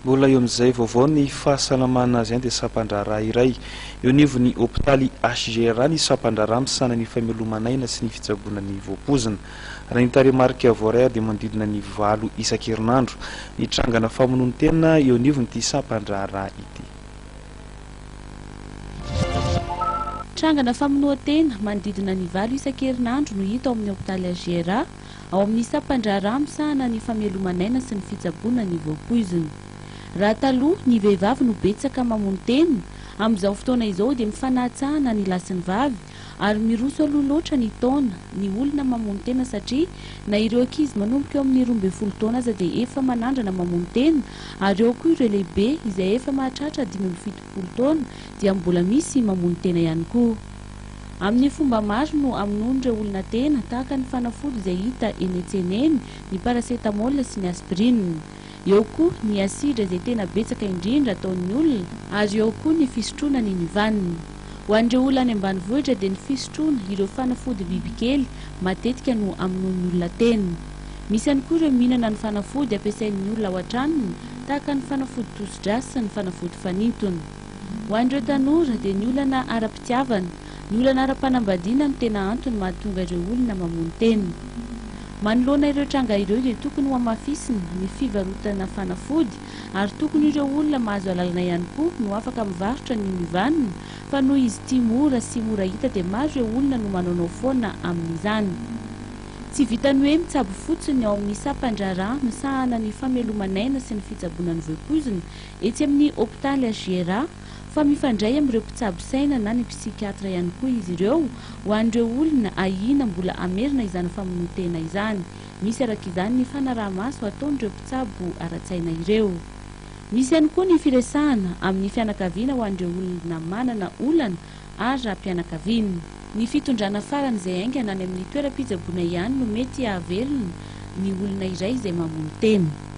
Mbola eo amin'izay vaovao ny fahasalamana azy dia Sampan-draharaha iray eo anivon'ny hopitaly Hjra ny Sampan-draharaha misahana ny fameloman'aina sy ny fitsaboana ny voapoizina. Raha ny taremarika voaray dia mandidina ny 5 isan-kerinandro ny trangana famonoan-tena eo anivon'ity Sampan-draharaha ity. Trangana famonoan-tena manodidina ny 5 isan-kerinandro no hita ao amin'ny hopitaly Hjra ao amin'ny Sampan-draharaha misahana ny fameloman'aina sy ny fitsaboana ny voapoizina. Raha taloha ny vehivavy no betsaka mamono-tena, amin'izao fotoana izao dia mifanatsahana ny lahy sy ny vavy ary miroso aloha loatra ny taona ny olona mamono-tena satria na ireo ankizy manomboka eo amin'ny 12 taona aza dia efa manandrana mamono-tena ary eo koa ireo lehibe izay efa mahatratra 17 taona dia mbola misy mamono-tena ihany koa. Amin'ny fomba maro no amonoan ireo olona tena tahaka ny fanafody izay hita eny an-tsena eny, ny paracetamol sy ny aspirine. Eo koa ny asidra izay tena betsaka indrindra ataon'ny olona ary eo koa ny fisotroana ny anivon'ny. Ho an'ireo olona any ambanivohitra dia ny fisotroana ireo fanafody bibikely matetika no amonoan'ny olona tena. Misy ihany koa ireo mihinana ny fanafody ampiasain'ny olona ao an-tranony tahaka ny fanafody tosi-drasy sy ny fanafody fanintona. Ho an'ireo tanora dia ny olana ara-pitiavana, ny olana ara-panambadiana no tena antony mahatonga ireo olona mamono-tena. Manoloana ireo tranga ireo dia tokony ho amafisina ny fivarotana fanafody ary tokony ireo olona mahazo alalana ihany koa no afaka mivarotra ny anivon'ny, fa noho izy ity mora sy mora hita dia maro ireo olona no manao foana amin'izany. Tsy vitany hoe mitsabo fotsiny ao amin'ny Sampan-draharaha misahana ny fameloman'aina sy ny fitsaboana ny voapoizina etsy amin'ny hopitaly Hjra, fa mifandray amin'ireo mpitsabo saina na ny psikiatra ihany koa izy ireo ho an'ireo olona ahina mbola amerina izany famonoan-tena izany. Misy araka izany ny fanaraha-maso ataon'ireo mpitsabo ara-tsaina ireo. Misy ihany koa ny firesahana amin'ny fianakaviana ho an'ireo olona manana olana ary raha-mpianakaviana. Ny fitondrana farany izay aingana any amin'ny toeram-pitsaboana ihany no mety hahavelona ny olona iray izay mamono-tena.